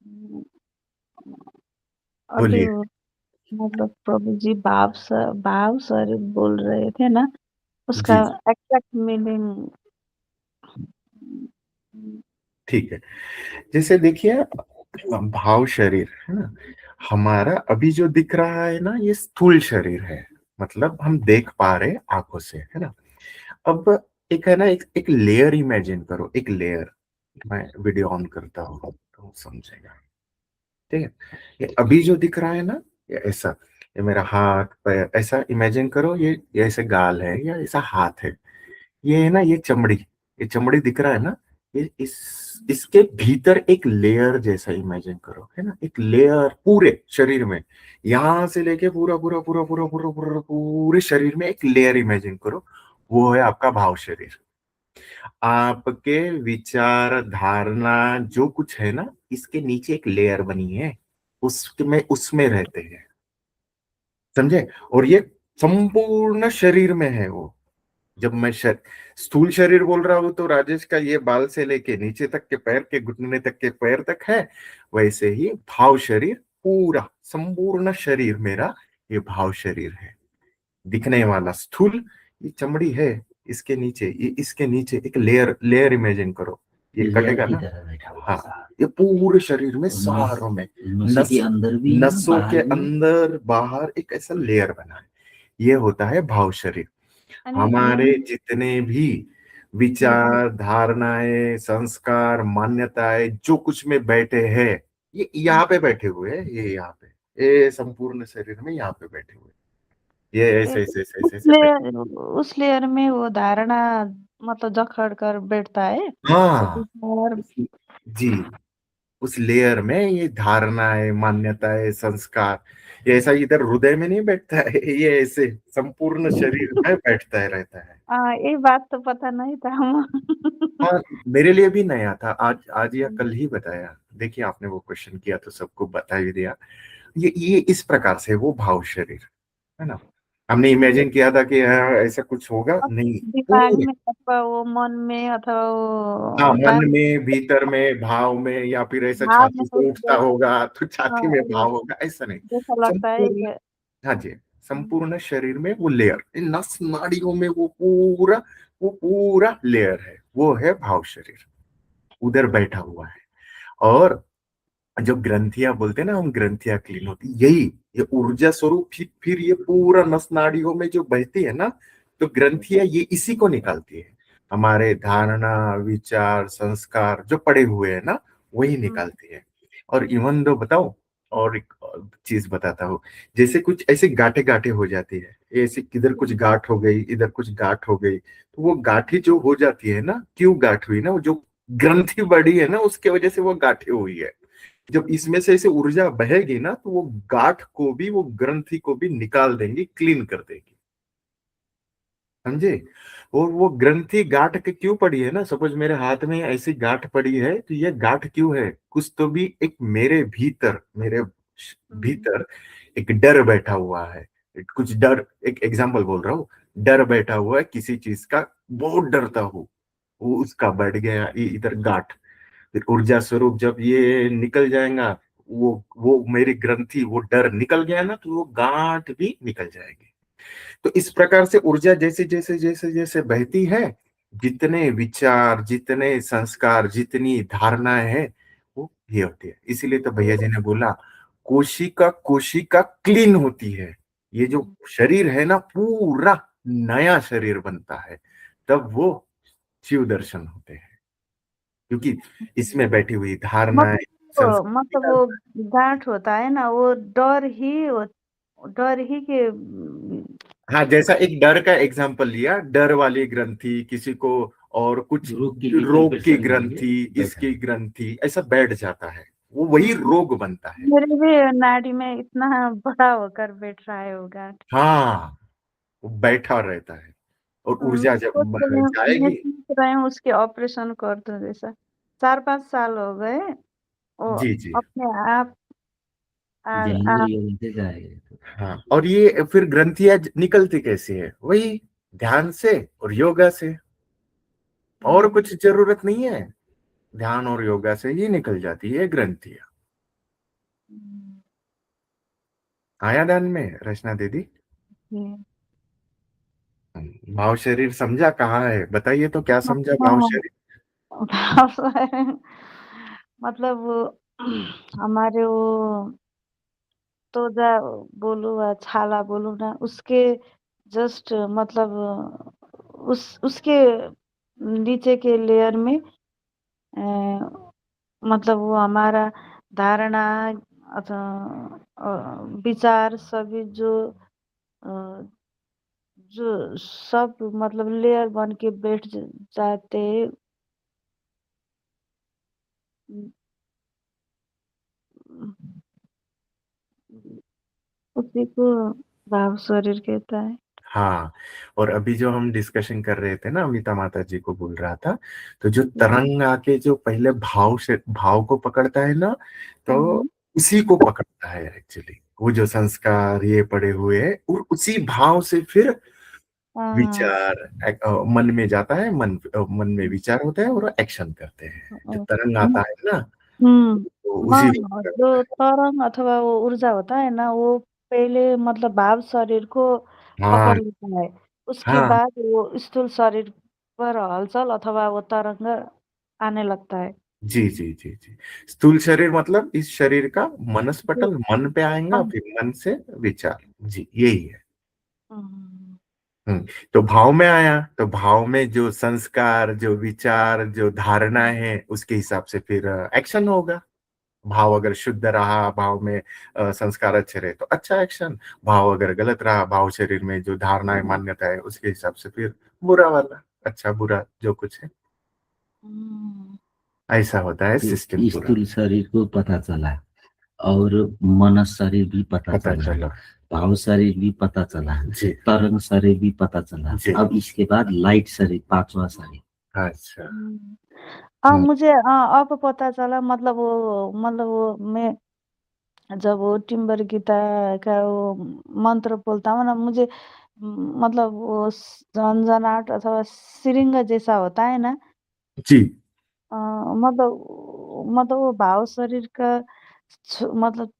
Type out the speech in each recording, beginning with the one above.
हम्म, अभी बोलिए। वो मतलब प्रभु जी भाव सर बोल रहे थे ना, उसका जी एग्जैक्ट मीनिंग। ठीक है। जैसे देखिए, भाव शरीर है ना, हमारा अभी जो दिख रहा है ना, ये स्थूल शरीर है। मतलब हम देख पा रहे आंखों से, है ना। अब एक है ना, एक लेयर इमेजिन करो, एक लेयर। मैं वीडियो ऑन करता हूँ तो समझेगा। ठीक है। ये अभी जो दिख रहा है ना, ये ऐसा, ये मेरा हाथ पैर ऐसा इमेजिन करो। ये ऐसे गाल है या ऐसा हाथ है। ये है ना, ये चमड़ी दिख रहा है ना। ये इसके भीतर एक लेयर जैसा इमेजिन करो, है ना, एक लेयर पूरे शरीर में। यहां से लेके पूरा पूरा पूरा पूरा पूरा पूरा पूरे शरीर में एक लेयर इमेजिन करो। वो है आपका भाव शरीर। आपके विचार धारणा जो कुछ है ना, इसके नीचे एक लेयर बनी है, उसमें उसमें रहते हैं। समझे। और ये संपूर्ण शरीर में है वो। जब मैं स्थूल शरीर बोल रहा हूं तो राजेश का ये बाल से लेके नीचे तक के पैर के घुटने तक के पैर तक है। वैसे ही भाव शरीर, पूरा संपूर्ण शरीर मेरा ये भाव शरीर है। दिखने वाला स्थूल ये चमड़ी है। इसके नीचे, ये इसके नीचे एक लेयर लेयर इमेजिन करो। ये लेयर कटेगा की ना। तरह बैठा हुआ है हाँ, साहब। ये पूरे शरीर में और नस, सारों में, नसों नस के अंदर भी है नसों के बाहर भी है। अंदर बाहर एक ऐसा लेयर बना है। ये होता है भाव शरीर। यानी हमारे जितने भी हम्म, विचार धारणाएं संस्कार मान्यताएं जो कुछ में बैठे हैं, ये यहाँ पे बैठे हुए हैं। ये यहाँ पे, ये संपूर्ण शरीर में यहाँ पे बैठे हुए हैं। ये ए- ऐसे ऐसे ऐसे उस ऐसे ऐसे बैठे। लेयर उस लेयर में वो धारणा मतलब जकड़ कर बैठता है, वो हाँ। विचार। जी। उस लेयर में ये धारणाएं मान्यताएं संस्कार, ये ऐसा इधर हृदय में नहीं बैठता है। ये ऐसे संपूर्ण शरीर में बैठता है, रहता है। ये बात तो पता नहीं था हम। हाँ, मेरे लिए भी नया था। आज आज या कल ही बताया। देखिए, आपने वो क्वेश्चन किया तो सबको बता ही दिया। ये इस प्रकार से वो भाव शरीर है ना। हमने इमेजिन किया था कि हाँ, ऐसा कुछ होगा नहीं। दिमाग पूरे, में अथवा वो मन में अथवा हाँ, वो मन में भीतर में भाव में, या फिर ऐसा भाव में छाती हो से उठता गया। होगा तो छाती हाँ, में भाव होगा, ऐसा नहीं। जैसा लगता है संपूर्ण, कि हाँ जी, संपूर्ण शरीर में वो लेयर, इन नस नाड़ियों में वो पूरा लेयर है। वो है भाव शरीर, उधर बैठा हुआ है। और जो ग्रंथियां बोलते हैं ना, हम ग्रंथियां क्लीन होती, यही ये ऊर्जा स्वरूप फिर ये पूरा नस नाड़ियों में जो बहती है ना, तो ग्रंथियां ये इसी को निकालती है। हमारे धारणा विचार संस्कार जो पड़े हुए हैं ना, वही निकालती है। और इवन दो बताओ, और एक और चीज बताता हूँ। जैसे कुछ ऐसे गांठे गांठे हो जाती है, ऐसे किधर कुछ गांठ हो गई, इधर कुछ गांठ हो गई, तो वो गांठी जो हो जाती है ना, क्यों गांठ हुई ना, वो जो ग्रंथि बढ़ी है ना, उसके वजह से वो गांठे हुई है। जब इसमें से ऐसे ऊर्जा बहेगी ना, तो वो गांठ को भी, वो ग्रंथि को भी निकाल देंगी, क्लीन कर देगी। समझे। और वो ग्रंथि गांठ के क्यों पड़ी है ना, सपोज मेरे हाथ में ऐसी गांठ पड़ी है, तो ये गांठ क्यों है, कुछ तो भी एक मेरे भीतर, मेरे भीतर एक डर बैठा हुआ है। कुछ डर, एक एग्जांपल बोल रहा हूँ। डर बैठा हुआ है किसी चीज का, बहुत डरता हूँ, वो उसका बैठ गया इधर गांठ। फिर ऊर्जा स्वरूप जब ये निकल जाएगा, वो मेरी ग्रंथि, वो डर निकल गया ना, तो वो गांठ भी निकल जाएगी। तो इस प्रकार से ऊर्जा जैसे जैसे जैसे जैसे बहती है, जितने विचार जितने संस्कार जितनी धारणाएं हैं, वो ये होती है। इसीलिए तो भैया जी ने बोला, कोशिका कोशिका क्लीन होती है। ये जो शरीर है ना, पूरा नया शरीर बनता है। तब वो शिव दर्शन होते हैं, क्योंकि इसमें बैठी हुई धारणाएं मतलब संस्कार। वो गांठ होता है ना, वो डर ही के हाँ, जैसा एक डर का एग्जांपल लिया, डर वाली ग्रंथि किसी को, और कुछ रोग के भीतर रोग की परेशानी के लिए ग्रंथि, बैठा इसकी है। ग्रंथि ऐसा बैठ जाता है, वो वही रोग बनता है। मेरे भी नाड़ी में इतना बड़ा होकर बैठ रहा है वो गांठ। हाँ, वो बैठा रहता है। और मैं ऊर्जा जब सोच रही हूँ, मैं जाएगी। सोच रही हूँ उसके ऑपरेशन कर दूं जैसा। 4-5 साल हो गए, वो जी जी। अपने आप आ, जाएंगे आ, योगा से जाएगा। हाँ, और ये फिर ग्रंथियां निकलती कैसे है, वही ध्यान से और योगा से। और हम्म, कुछ जरूरत नहीं है, ध्यान और योगा से ही निकल जाती है ग्रंथियां। आया ध्यान में रचना दीदी? जी। भाव शरीर समझा कहाँ है, बताइए तो क्या समझा भाव हाँ, शरीर? मतलब वो हमारे वो त्वचा बोलूँ या छाला बोलूँ ना, उसके जस्ट मतलब उसके नीचे के लेयर में मतलब वो हमारा धारणा अथवा विचार सभी अ, जो सब मतलब लेयर बन के बैठ जाते हैं। उसी को भाव शरीर कहता है। हाँ, और अभी जो हम डिस्कशन कर रहे थे ना, अमिता माता जी को बोल रहा था, तो जो हुँ, तरंग आके जो पहले भाव से भाव को पकड़ता है ना, तो हुँ, उसी को पकड़ता है एक्चुअली, वो जो संस्कार ये पड़े हुए हैं, और उसी भाव से फिर हाँ, विचार मन में जाता है, मन में विचार होता है और एक्शन करते हैं। जो तरंग हुँ, आता है ना, हुँ। तो उसी को हाँ, पकड़ता जो है। तरंग अथवा वो ऊर्जा होता है ना, वो पहले मतलब भाव शरीर को हाँ, पकड़ लेता है। उसके हाँ, बाद वो स्थूल शरीर पर हलचल अथवा वो तरंग आने लगता है। जी जी जी जी। स्थूल शरीर मतलब इस शरीर का जो मनस्पटल मन पे आएगा, हम फिर मन से विचार, जी यही है। हुँ, तो भाव में आया, तो भाव में जो संस्कार, जो विचार, जो धारणा है, उसके हिसाब से फिर एक्शन होगा। भाव अगर शुद्ध रहा, भाव में संस्कार अच्छे रहे तो अच्छा एक्शन, भाव अगर गलत रहा, भाव शरीर में जो धारणा है, मान्यता है, उसके हिसाब से फिर बुरा वाला, अच्छा बुरा जो कुछ है, हुँ, ऐसा होता है तो सिस्टम पूरा। स्थूल शरीर को पता चला और मनस शरीर भी पता पता चला, चला। भाव शरीर भी पता चला, जी तरंग शरीर भी पता चला। जी। अब इसके बाद लाइट शरीर, पांचवा शरीर। अच्छा। हुँ। अब हम्म, मुझे अब पता चला मतलब वो मैं जब वो टिम्बर गीता का वो मंत्र बोलता हूँ ना मुझे मतलब वो झंझनाहट अथवा सिरिंग जैसा होता है ना जी। मतलब वो भाव शरीर का मतलब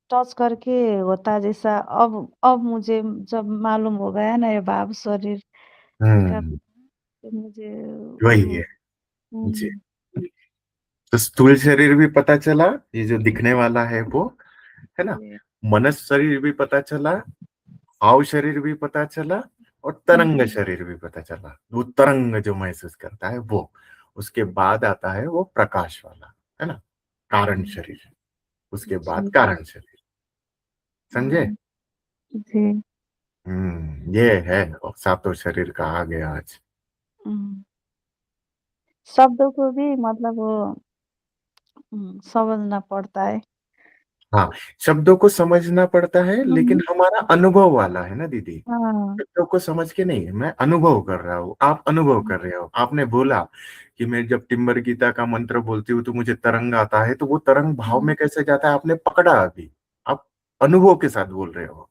टच करके होता है जैसा अब मुझे जब मालूम हो गया ना ये भाव शरीर का हम्म, तो मुझे वही है। जी। हुँ, तो स्थूल शरीर भी पता चला, ये जो दिखने वाला है वो, है ना? जी। मनस शरीर भी पता चला, भाव शरीर भी पता चला, और तरंग हुँ, शरीर भी पता चला। वो तरंग जो महसूस करता है वो, उसके बाद आता है वो प्रकाश वाला, है ना? कारण हुँ, शरीर, उसके बाद जी। कारण शरीर। समझे? हुँ, जी। ये है, और सातों शरीर का आ गया आज। हुँ। शब्दों को भी मतलब समझना पड़ता है। हाँ, शब्दों को समझना पड़ता है, लेकिन हुँ, हमारा अनुभव वाला है ना दीदी। हाँ। शब्दों को समझ के नहीं, मैं अनुभव कर रहा हूँ, आप अनुभव हुँ, कर रहे हो। आपने बोला कि मैं जब टिम्बर गीता का मंत्र बोलती हूँ तो मुझे तरंग आता है, तो वो तरंग भाव हुँ, में कैसे जाता है आपने पकड़ा अभी। आप अनुभव के साथ बोल रहे हो,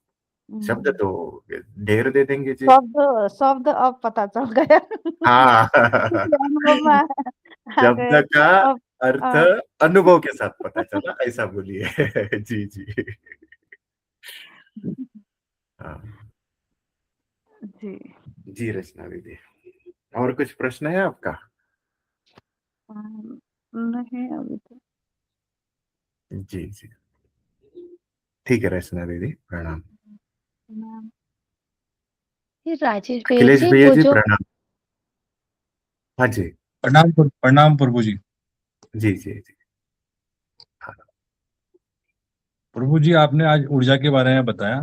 शब्द हुँ। तो ढेर दे देंगे जी। शब्द शब्द अब पता चल गया। हाँ। क्योंकि अनुभव में आ शब्द गया का तो अब अर्थ अ, अनुभव के साथ पता चला, ऐसा बोलिए। जी जी। हाँ। जी। जी रचना दीदी, और कुछ प्रश्न है आपका? नहीं अभी तो जी जी। ठीक है रचना दीदी, प्रणाम। नाम ये राजेश भैया अखिलेश जी भैया वो जी जो प्रणाम। हाँ जी। प्रणाम प्रभु जी। जी जी जी। हाँ। प्रभु जी, आपने आज ऊर्जा के बारे में बताया।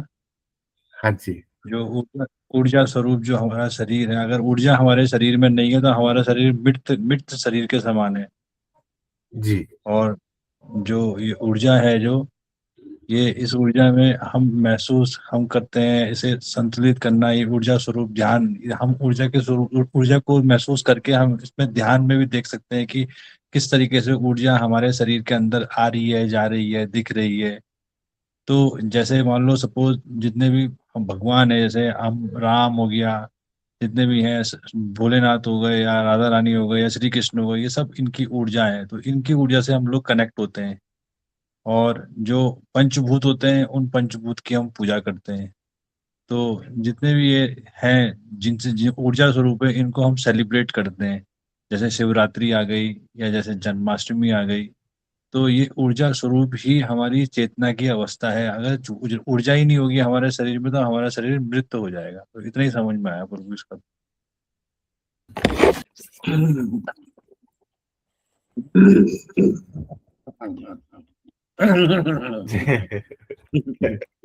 हाँ जी। जो ऊर्जा ऊर्जा स्वरूप जो हमारा शरीर है, अगर ऊर्जा हमारे शरीर में नहीं है तो हमारा शरीर मृत मृत शरीर के समान है। जी। और जो ये ऊर्जा है, जो ये इस ऊर्जा में हम करते हैं, इसे संतुलित करना, ये ऊर्जा स्वरूप ध्यान, हम ऊर्जा के स्वरूप ऊर्जा को महसूस करके हम इसमें ध्यान में भी देख सकते हैं कि किस तरीके से ऊर्जा हमारे शरीर के अंदर आ रही है, जा रही है, दिख रही है। तो जैसे मान लो सपोज जितने भी हम भगवान है, जैसे हम राम हो गया, जितने भी हैं, भोलेनाथ हो गए या राधा रानी हो गए या श्री कृष्ण हो गए, ये सब इनकी ऊर्जा है। तो इनकी ऊर्जा से हम लोग कनेक्ट होते हैं। और जो पंचभूत होते हैं उन पंचभूत की हम पूजा करते हैं। तो जितने भी ये हैं जिनसे जो ऊर्जा स्वरूप है इनको हम सेलिब्रेट करते हैं, जैसे शिवरात्रि आ गई या जैसे जन्माष्टमी आ गई। तो ये ऊर्जा स्वरूप ही हमारी चेतना की अवस्था है। अगर ऊर्जा ही नहीं होगी हमारे शरीर में तो हमारा शरीर मृत हो जाएगा। तो इतना ही समझ में आया प्रभु इसका।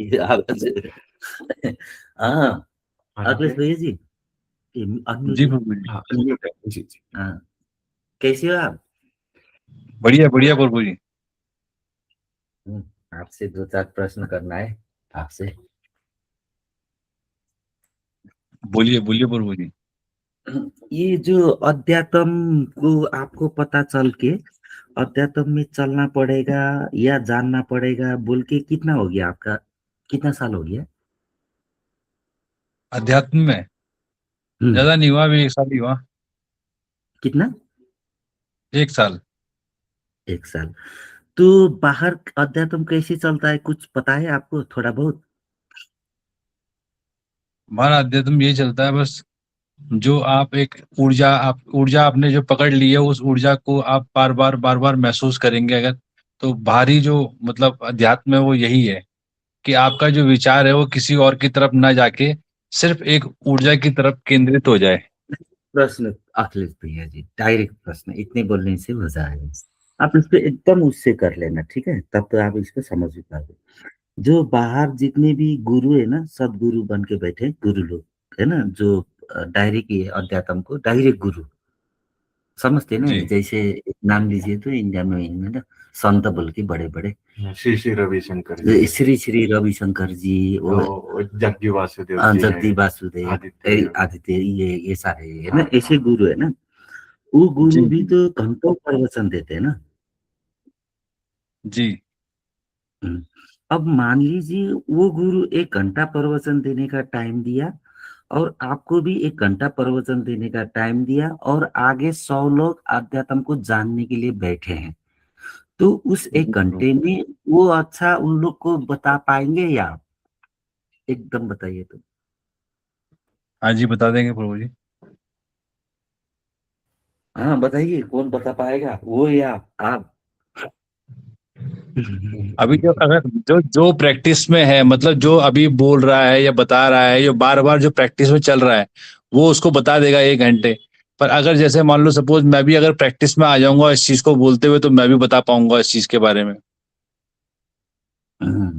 ये आवाज- हाँ अखिलेश भैया जी, अनम्यूट जी है। प्रभु जी। हाँ unmute है। जी जी। हाँ, कैसे हो आप? बढ़िया बढ़िया प्रभु जी। आपसे 2-4 प्रश्न करना है आपसे। बोलिए बोलिए प्रभु जी। ये जो अध्यात्म को आपको पता चल के अध्यात्म में चलना पड़ेगा या जानना पड़ेगा बोल के कितना हो गया आपका, कितना साल हो गया? अध्यात्म में हम्म, ज्यादा नहीं हुआ, अभी 1 साल ही हुआ। कितना? 1 साल। 1 साल। तो बाहर अध्यात्म कैसे चलता है कुछ पता है आपको थोड़ा बहुत? हमारा अध्यात्म यही चलता है बस, जो आप एक ऊर्जा आपने जो पकड़ ली है उस ऊर्जा को आप बार बार महसूस करेंगे अगर, तो बाहरी जो मतलब अध्यात्म है वो यही है कि आपका जो विचार है वो किसी और की तरफ ना जाके सिर्फ एक ऊर्जा की तरफ केंद्रित हो जाए। प्रश्न अखिलेश भैया जी, डायरेक्ट प्रश्न, इतने बोलने से हो जाएगा। आप इसको एकदम उससे कर लेना, ठीक है? तब तो आप इसको समझ भी पाओगे। जो बाहर जितने भी गुरु है ना, सदगुरु बन के बैठे गुरु लोग है ना, जो डायरेक्ट ये अध्यात्म को डायरेक्ट गुरु समझते ना, जी जैसे नाम लीजिए तो इंडिया में है ना, संत बोल के बड़े बड़े, श्री श्री रविशंकर जी, श्री श्री रविशंकर जी, वो तो जग्गी वासुदेव जी जगदी है, वासुदेव, आदित्य देव। आदित्य, ये सारे है ना, ऐसे गुरु है ना। वो जी गुरु भी तो घंटों प्रवचन देते हैं ना। जी हम्म। अब मान लीजिए वो गुरु 1 घंटा प्रवचन देने का टाइम दिया और आपको भी 1 घंटा प्रवचन देने का टाइम दिया और आगे 100 लोग अध्यात्म को जानने के लिए बैठे हैं, तो उस 1 घंटे में वो अच्छा उन लोग को बता पाएंगे या आप? एकदम बताइए तो। हाँ जी बता देंगे प्रभु जी। हाँ बताइए, कौन बता पाएगा, वो या आप? अभी जो अगर जो जो प्रैक्टिस में है, मतलब जो अभी बोल रहा है या बता रहा है, जो बार बार जो प्रैक्टिस में चल रहा है वो उसको बता देगा 1 घंटे। पर अगर जैसे मान लो सपोज मैं भी अगर प्रैक्टिस में आ जाऊंगा इस चीज को बोलते हुए, तो मैं भी बता पाऊंगा इस चीज के बारे में। हम्म,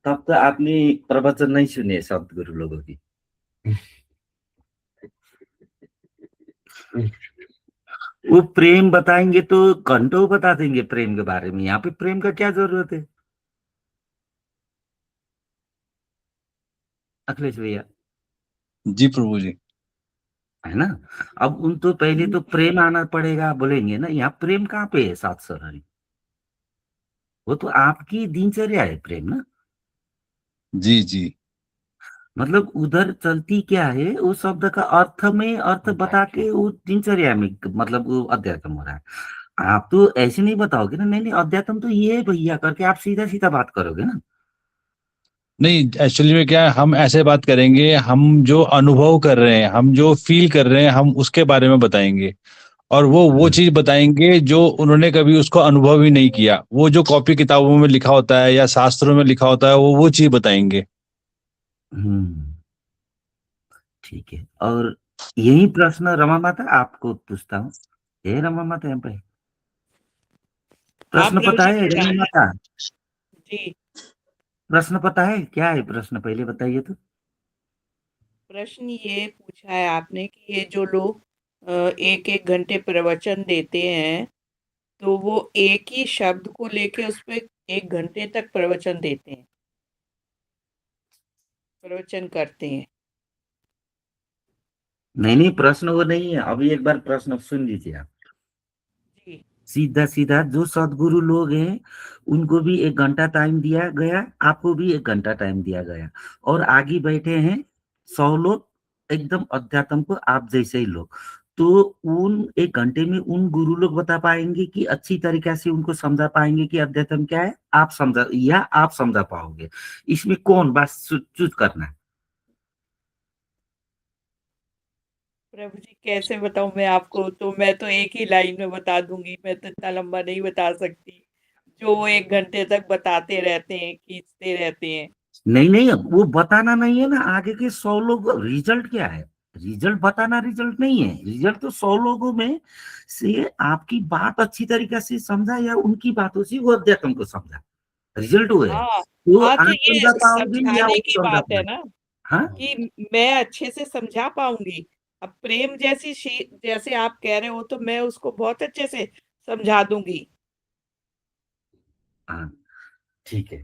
तब तो आपने प्रवचन नहीं सुने सदगुरु लोगों की। वो प्रेम बताएंगे तो घंटों बता देंगे प्रेम के बारे में, यहाँ पे प्रेम का क्या जरूरत है अखिलेश भैया, जी प्रभु जी। है ना? अब उन तो पहले तो प्रेम आना पड़ेगा बोलेंगे ना, यहाँ प्रेम कहाँ पे है सात सर? वो तो आपकी दिनचर्या है प्रेम ना। जी जी मतलब उधर चलती क्या है, वो शब्द का अर्थ में अर्थ बता के वो दिनचर्या में मतलब वो अध्यात्म हो रहा है। आप तो ऐसे नहीं बताओगे ना, नहीं नहीं अध्यात्म तो ये है भैया करके आप सीधा सीधा बात करोगे ना। नहीं, एक्चुअली में क्या है, हम ऐसे बात करेंगे, हम जो अनुभव कर रहे हैं, हम जो फील कर रहे हैं, हम उसके बारे में बताएंगे। और वो चीज बताएंगे जो उन्होंने कभी उसको अनुभव ही नहीं किया, वो जो कॉपी किताबों में लिखा होता है या शास्त्रों में लिखा होता है वो चीज बताएंगे। हम्म, ठीक है। और यही प्रश्न रमा माता आपको पूछता हूँ, हे रमा माता यहाँ पे हाँ प्रश्न प्रभु पता जी है रमा बताइए। माता? जी, प्रश्न पता है क्या है प्रश्न, पहले बताइए तो। प्रश्न ये पूछा है आपने कि ये जो लोग एक एक घंटे प्रवचन देते हैं, तो वो एक ही शब्द को लेके उस पे 1 घंटे तक प्रवचन देते हैं, प्रवचन करते हैं। नहीं नहीं प्रश्न वो नहीं है, अभी एक बार प्रश्न सुन लीजिए आप। जी, सीधा सीधा जो सदगुरु लोग हैं उनको भी 1 घंटा टाइम दिया गया, आपको भी 1 घंटा टाइम दिया गया और आगे बैठे हैं 100 लोग एकदम अध्यात्म को आप जैसे ही लोग, तो उन 1 घंटे में उन गुरु लोग बता पाएंगे कि अच्छी तरीके से उनको समझा पाएंगे कि अध्यात्म क्या है, आप समझा पाओगे। इसमें कौन बात चूज करना है? प्रभु जी कैसे बताऊं मैं आपको, तो मैं तो एक ही लाइन में बता दूंगी, मैं तो इतना लंबा नहीं बता सकती जो वो 1 घंटे तक बताते रहते हैं, खींचते रहते हैं। नहीं नहीं, वो बताना नहीं है ना, आगे के 100 लोग रिजल्ट क्या है, रिजल्ट बताना रिजल्ट नहीं है। रिजल्ट तो 100 लोगों में से आपकी बात अच्छी तरीके से समझा या उनकी बातों से वो अध्यात्म को समझा, रिजल्ट वो है। हाँ तो हाँ, तो आप ये समझा पाओगे या समझाने वो की समझा बात है पाएंगे? ना, हाँ कि मैं अच्छे से समझा पाऊंगी। अब प्रेम जैसे आप कह रहे हो, तो मैं उसको बहुत अच्छे से समझा दूंगी। हाँ, ठीक है।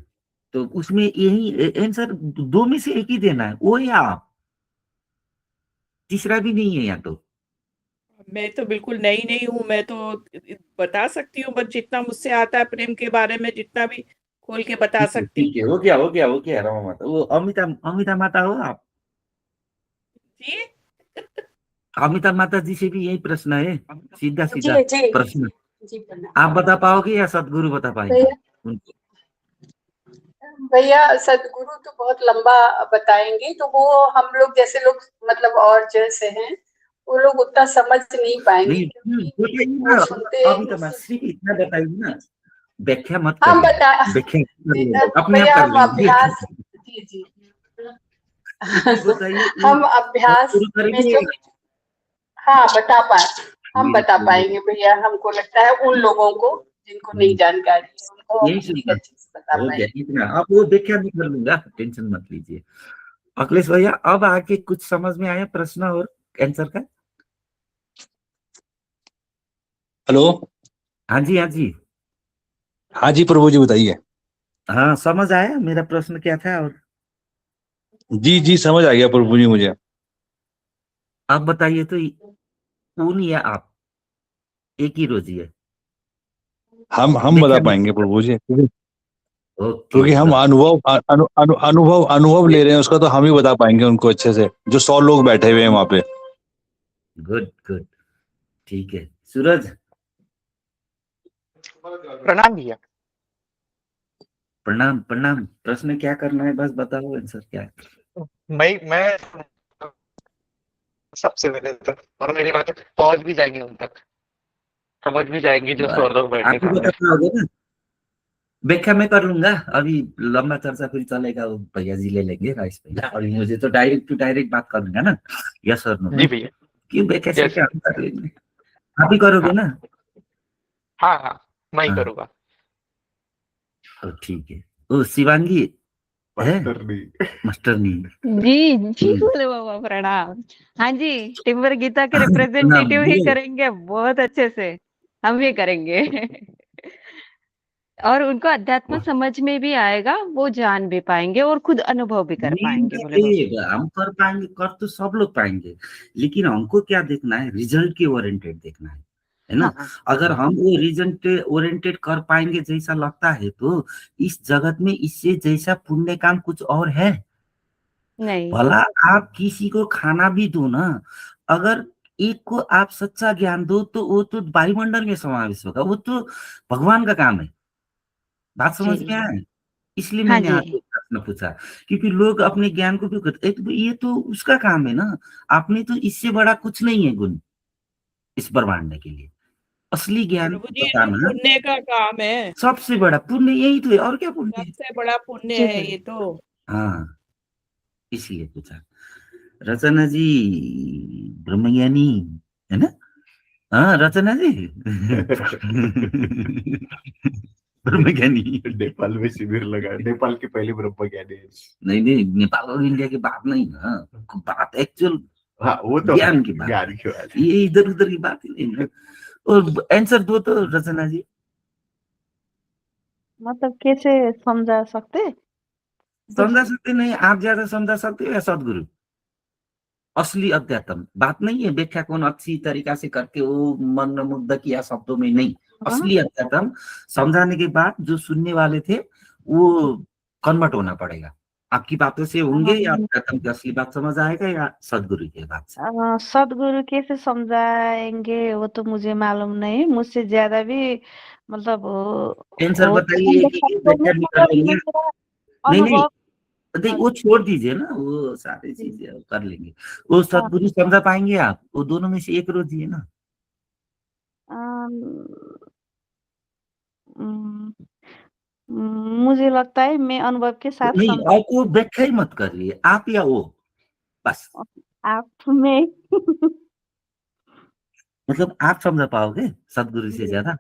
तो उसमें यही आंसर 2 में से एक ही देना है, वो या आप, तीसरा भी नहीं है या तो। मैं तो बिल्कुल नई नहीं हूँ, मैं तो बता सकती हूँ, बस जितना मुझसे आता है प्रेम के बारे में, जितना भी खोल के बता ठीक है सकती ठीक है, हो गया रमा माता, वो अमिता अमिता माता हो आप? हूँ जी। अमिता माता जी से भी यही प्रश्न है, सीधा सीधा जी जी प्रश्न। जी प्रणाम। आप बता पाओगे या सदगुरु बता पाएंगे भैया उनको? भैया सदगुरु तो बहुत लंबा बताएंगे, तो वो हम लोग जैसे लोग मतलब और जैसे हैं वो लोग उतना समझ नहीं पाएंगे, नहीं क्योंकि बताइए वो ना, सुनते अमिता माता सिर्फ इतना बताइए ना, व्याख्या मत हम करिए। बता व्याख्या कर जी, लेंगे, अपने आप भैया कर हम लेंगे। अभ्यास जी जी इतनी बताइए, हम अभ्यास शुरू में करेंगे। जो हाँ बता पाए, हम ये बता शुरू पाएंगे भैया, हमको लगता है उन लोगों को जिनको नहीं जानकारी है उनको हम यही शुरू ठीक कर, अच्छे से बता हो गया पाएंगे। इतना, आप वो व्याख्या भी कर लूंगा, टेंशन मत लीजिए। अखिलेश भैया अब आके कुछ समझ में आया प्रश्न और आंसर का? हेलो। हाँ जी हाँ जी। हाँ जी प्रभु जी बताइए। हाँ समझ आया मेरा प्रश्न क्या था, और जी जी समझ आ गया प्रभु जी मुझे। आप बताइए तो, उन या आप, एक ही रोजी है, हम बता व्याख्या में। पाएंगे प्रभु जी, क्योंकि ओके हम चलो। अनुभव ले रहे हैं उसका, तो हम ही बता पाएंगे उनको अच्छे से, जो 100 लोग बैठे हुए हैं वहां पे। गुड गुड, ठीक है। सूरज, प्रणाम भैया। प्रणाम प्रणाम, प्रश्न क्या करना है बस बताओ, आंसर क्या है? मैं सबसे पहले तो, और मेरी बातें पहुंच भी जाएंगी उन तक, समझ भी जाएंगी जो 100 लोग बैठे आप ही सामने। बता पाओगे ना, व्याख्या मैं कर लूंगा। अभी लंबा चर्चा फिर चलेगा, वो भैया जी ले लेंगे राइस भैया, और मुझे तो डायरेक्ट टू डायरेक्ट बात कर लूंगा ना, यस और नो जी में, भैया। कि व्याख्या से यस। क्या हम कर लेंगे। आप ही करोगे हाँ ना? हाँ हाँ, मैं ही हाँ करूँगा। तो ठीक है। ओ शिवांगी है, मास्टर नहीं। मास्टर नहीं। जी जी बोले बाबा प्रणाम। हाँ जी, टिम्बर गीता के प्रणाम रिप्रेजेंटेटिव ही बोलो। करेंगे बहुत अच्छे से, हम ही करेंगे। और उनको अध्यात्म समझ में भी आएगा, वो जान भी पाएंगे और खुद अनुभव भी कर मेन पाएंगे, बात बोले ये बाबा। है, हम कर पाएंगे, कर तो सब लोग पाएंगे, लेकिन हमको क्या देखना है, रिजल्ट के ओरिएंटेड देखना है ना। हाँ अगर हम वो रिजल्ट ओरिएंटेड कर पाएंगे जैसा लगता है, तो इस जगत में इससे जैसा पुण्य काम कुछ और है? नहीं। भला आप किसी को खाना भी दो ना, अगर एक को आप सच्चा ज्ञान दो, तो वो तो वायुमंडल में समावेश होगा, वो तो भगवान का काम है। बात समझ में जी। आए? इसलिए हाँ मैंने जी। आपको प्रश्न पूछा, क्योंकि लोग अपने ज्ञान को क्यों करते हैं, तो ये तो उसका काम है ना। आपने तो इससे बड़ा कुछ नहीं है गुण इस ब्रह्मांड के लिए, असली ज्ञान प्रभु जी, ये तो बताना पुण्य का काम है, सबसे बड़ा पुण्य यही तो है, और क्या पुण्य है? सबसे बड़ा पुण्य जी है बोले। ये तो। हाँ, इसलिए पूछा। रचना जी ब्रह्मज्ञानी है ना? हाँ रचना जी। ब्रह्मज्ञानी। नेपाल में शिविर लगा, नेपाल के पहले ब्रह्म ज्ञानी है। नहीं नहीं, नेपाल और इंडिया की बात नहीं ना, बात एक्चुअल हाँ वो तो है, ज्ञान की बात ज्ञान है, की बात ये इधर उधर की बात ही नहीं ना। और आंसर दो तो रचना जी। मतलब कैसे समझा सकते? समझा सकते नहीं, आप ज्यादा समझा सकते हो या सदगुरु? असली अध्यात्म बात नहीं है, व्याख्या कौन अच्छी तरीका से करके वो मन मुग्ध किया शब्दों में नहीं। हाँ असली अध्यात्म समझाने के बाद जो सुनने वाले थे वो कन्वर्ट होना पड़ेगा, आपकी बातों से होंगे या प्रीतम की असली बात समझ आएगा या सदगुरु की बात से? सदगुरु कैसे समझाएंगे वो तो मुझे मालूम नहीं, मुझसे ज्यादा भी मतलब आंसर वो बताइए, एक एक व्याख्या भी कर लेंगे। मेरा नहीं नहीं, अनुभव। देख वो छोड़ दीजिए ना, वो सारी चीजें कर लेंगे। वो हाँ, सदगुरु समझा पाएंगे आप? वो दोनों में से एक रोज दिए ना। अम, अम, मुझे लगता है मैं अनुभव के साथ नहीं, समझा। आपको व्याख्या ही मत करिए, आप या वो, बस। आप में मतलब आप समझा पाओगे सदगुरु से जी ज्यादा?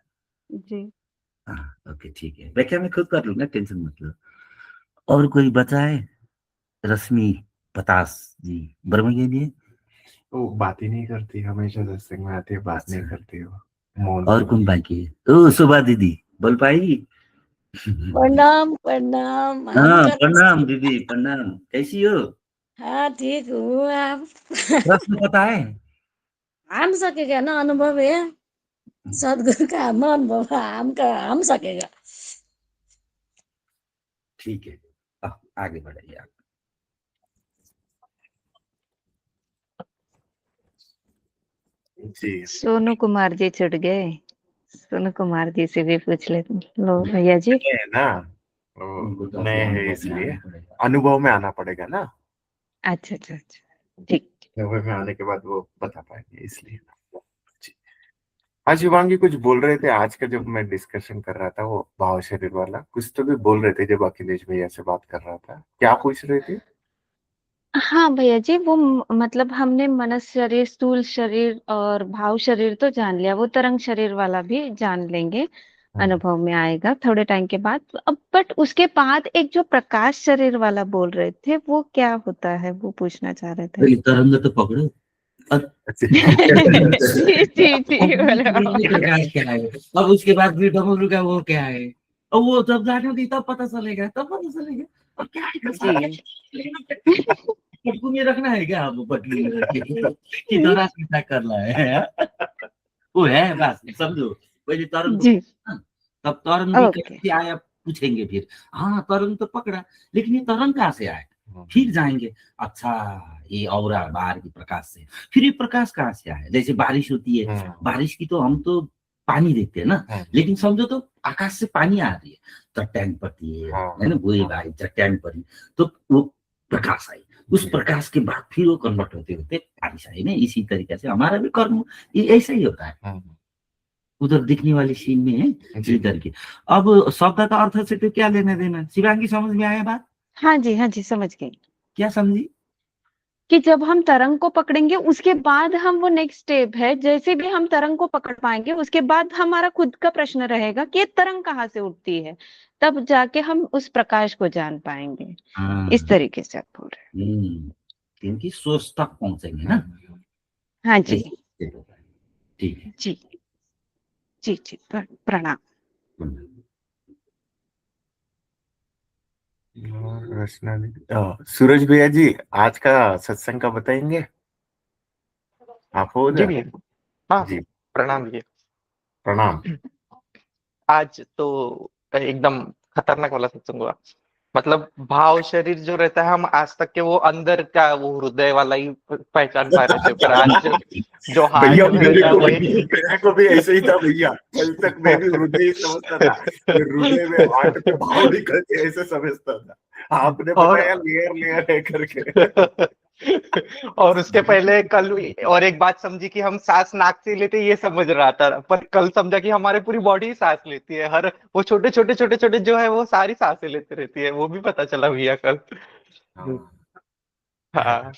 जी। हाँ, ओके ठीक है, व्याख्या मैं खुद कर लूंगा, टेंशन मत लो। और कोई बचा है? रश्मि पतास जी, ब्रह्म के लिए। वो बात ही नहीं करती, हमेशा सत्संग में आती है, बात नहीं करती हो, मौन और से कौन बाकी है? ओ शोभा दीदी, बोल पाएगी? प्रणाम प्रणाम हाँ आपका। प्रणाम दीदी, प्रणाम, कैसी हो? हाँ ठीक हूँ आप। प्रश्न पता है? हम सकेगा ना, अनुभव है सदगुरु का, हम अनुभव है, हम का हम सकेगा। ठीक है, अब आगे बढ़िए आप। जी। सोनू कुमार जी छुट गए, सोनू कुमार जी से भी पूछ लेते लो भैया जी। नए है ना, उनको तो नए अपने है अनुभव में इसलिए आना पड़ेगा। अनुभव में आना पड़ेगा ना। अच्छा अच्छा अच्छा, ठीक। अनुभव में आने के बाद वो बता पाएंगे, इसलिए। जी। आज शिवांगी कुछ बोल रहे थे, आज का जब मैं डिस्कशन कर रहा था वो भाव शरीर वाला, कुछ तो भी बोल रहे थे जब अखिलेश भैया से बात कर रहा था, क्या पूछ रहे थे? हाँ भैया जी, वो मतलब हमने मनस शरीर, स्थूल शरीर और भाव शरीर तो जान लिया, वो तरंग शरीर वाला भी जान लेंगे, अनुभव में आएगा थोड़े टाइम के बाद। अब बट उसके बाद एक जो प्रकाश शरीर वाला बोल रहे थे, वो क्या होता है, वो पूछना चाह रहे थे। पहले तरंग तो पकड़ो। अब जी जी जी, बोलो। बिजली प्रकाश क्या है, अब उसके बाद फिर डमरू का वो क्या है, अब वो जब जाने दी तब पता चलेगा, तब पता चलेगा। अब क्या है, जी पटकू में रखना है क्या? आप पटली में रख के कि दौरा सीधा करना है? वो है बस, समझो। पहले तरंग को जी, पकड़ा, तब तरंग भी ओके। कैसे आया पूछेंगे, फिर हाँ तरंग तो पकड़ा, लेकिन ये तरंग कहाँ से आया? फिर जाएंगे, अच्छा ये औरा बाहर की प्रकाश से, फिर ये प्रकाश कहाँ से आया? जैसे बारिश होती है, बारिश की तो हम तो पानी देखते हैं ना, लेकिन समझो तो आकाश से पानी आ रही है, चट्टान पड़ती है ना, वही भाई चट्टान पड़ी तो वो प्रकाश आई, उस प्रकाश के बाद फिर वो कन्वर्ट होते होते बारिश आई ना। इसी तरीके से हमारा भी कर्म ये ऐसा ही होता है। उधर दिखने वाली सीन में है इधर की। अब शब्द का अर्थ से तो क्या लेना देना? शिवांगी समझ में आया बात? हाँ जी समझ गई। क्या समझी? कि जब हम तरंग को पकड़ेंगे उसके बाद हम, वो नेक्स्ट स्टेप है, जैसे भी हम तरंग को पकड़ पाएंगे उसके बाद हमारा खुद का प्रश्न रहेगा कि ये तरंग कहाँ से उठती है, तब जाके हम उस प्रकाश को जान पाएंगे। इस हाँ, तरीके से आप बोल रहे क्योंकि सोच तक पहुंचेंगे ना। हैं। हाँ जी ऐसे होता है। ठीक है। जी जी जी, प्रणाम। और रचना सूरज भैया जी, आज का सत्संग का बताएंगे? आप हो जी उधर? भैया। हाँ, जी, प्रणाम भैया। प्रणाम। आज तो एकदम खतरनाक वाला सत्संग हुआ। मतलब भाव शरीर जो रहता है, हम आज तक के वो अंदर का वो हृदय वाला ही पहचान पा रहे थे, पर आज जो भैया हार्ट में रहता है मेरे को भी ऐसे ही था भैया, कल तक मैं भी हृदय ही समझता था, फिर हृदय में हार्ट पे भाव निकलते ऐसे समझता था, आपने और बताया लेयर लेयर है करके। और उसके पहले कल और एक बात समझी कि हम सांस नाक से लेते, ये समझ रहा था, पर कल समझा कि हमारे पूरी बॉडी ही सांस लेती है, हर वो छोटे छोटे छोटे छोटे जो है वो सारी सांसें लेती रहती है, वो भी पता चला भैया कल। हाँ।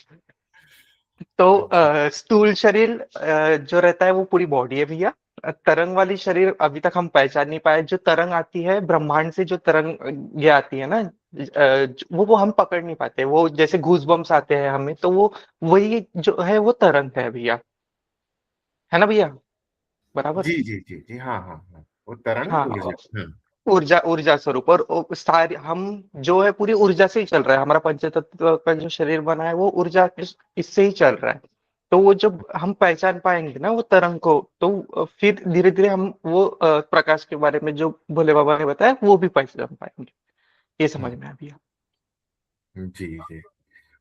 तो स्थूल शरीर जो रहता है वो पूरी बॉडी है भैया। तरंग वाली शरीर अभी तक हम पहचान नहीं पाए। जो तरंग आती है ब्रह्मांड से, जो तरंग ये आती है ना, वो हम पकड़ नहीं पाते। वो जैसे गूजबम्स आते हैं हमें, तो वो वही जो है वो तरंग है भैया, है ना भैया? बराबर। जी जी जी जी, हाँ हाँ हाँ, वो तरंग हाँ, ऊर्जा। ऊर्जा ऊर्जा स्वरूप। और सारी हम जो है पूरी ऊर्जा से ही चल रहा है, हमारा पंचतत्व का जो शरीर बना है वो ऊर्जा इससे ही चल रहा है। तो वो जब हम पहचान पाएंगे ना वो तरंग को, तो फिर धीरे धीरे हम वो प्रकाश के बारे में जो भोले बाबा ने बताया वो भी पहचान पाएंगे। ये समझ में आ गया। जी जी।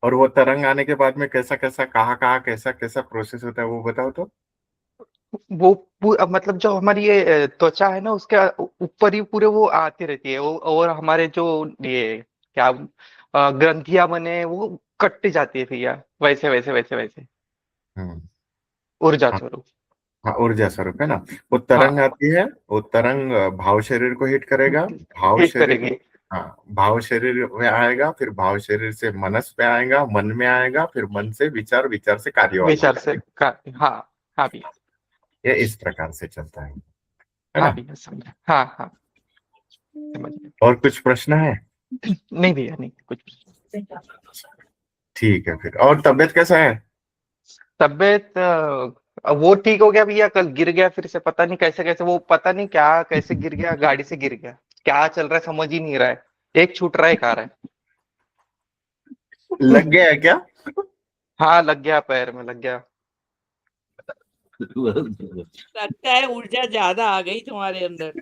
और वो तरंग आने के बाद में कैसा कैसा कहाँ कैसा कैसा प्रोसेस होता है वो बताओ तो। वो मतलब जो हमारी ये त्वचा है ना, उसके ऊपर ही पूरे वो आती रहती है वो, और हमारे जो ये क्या ग्रंथियां बने वो कटती जाती है भैया, वैसे वैसे वैसे वैसे हम्म। ऊर्जा हाँ स्वरूप। हाँ, ऊर्जा स्वरूप है ना। वो तरंग हाँ, आती है, वो तरंग भाव शरीर को हिट करेगा। भाव हिट शरीर, करेगी। हाँ भाव शरीर में आएगा, फिर भाव शरीर से मनस पे आएगा, मन में आएगा, फिर मन से विचार, विचार से कार्यवाही। विचार से हाँ। हाँ भैया। ये इस प्रकार से चलता है हाँ ना। भैया समझ, हाँ हाँ समझ गया। और कुछ प्रश्न है? नहीं भैया, नहीं कुछ। ठीक है फिर। और तबीयत कैसा है? तबीयत वो ठीक हो गया भैया, कल गिर गया फिर से, पता नहीं कैसे कैसे, वो पता नहीं क्या कैसे गिर गया, गाड़ी से गिर गया। क्या चल रहा है समझ ही नहीं रहा है, एक छूट रहा है, एक आ रहा लग गया है क्या? है। हाँ लग गया, पैर में लग गया। लगता है ऊर्जा ज्यादा आ गई तुम्हारे अंदर।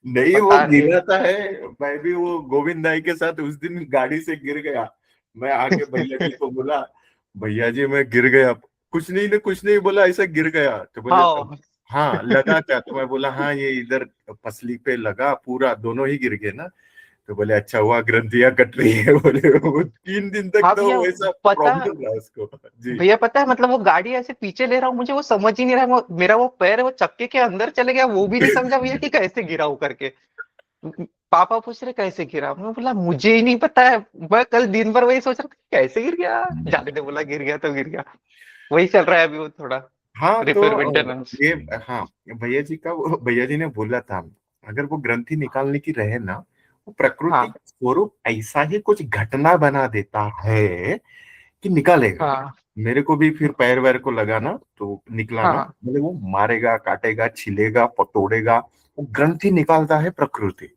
नहीं, वो पता नहीं। गिराता है। मैं भी वो गोविंद भाई के साथ उस दिन गाड़ी से गिर गया। मैं आके भैया जी को बोला, भैया जी मैं गिर गया। कुछ नहीं बोला, ऐसा गिर गया। तो बोले हाँ हाँ लगा क्या? तो मैं बोला हाँ ये इधर पसली पे लगा, पूरा दोनों ही गिर गए ना। तो बोले अच्छा हुआ ग्रंथियां कट रही है। बोले वो 3 दिन तक हाँ तो भैया वैसा पता, प्रॉब्लम रहा उसको। जी। भैया पता है मतलब वो गाड़ी ऐसे पीछे ले रहा हूँ, मुझे वो समझ ही नहीं रहा है, मेरा वो पैर वो चक्के के अंदर चले गया, वो भी नहीं समझा भैया कि कैसे गिरा हूँ करके। पापा पूछ रहे कैसे गिरा, मैं बोला मुझे ही नहीं पता है। मैं कल दिन भर वही सोच रहा था कैसे गिर गया, जाने दे, बोला गिर गया तो गिर गया। वही चल रहा है अभी वो थोड़ा हाँ रिपेयर तो मेंटेनेंस। ये, हाँ भैया जी ने बोला था, अगर वो ग्रंथि निकालने की रहे ना, वो प्रकृति हाँ का स्वरूप ऐसा ही कुछ घटना बना देता है कि निकालेगा। हाँ मेरे को भी फिर पैर वैर को लगा ना तो निकला ना, हाँ बोले वो मारेगा, काटेगा, छिलेगा, पतोड़ेगा, वो ग्रंथि निकालता है प्रकृति।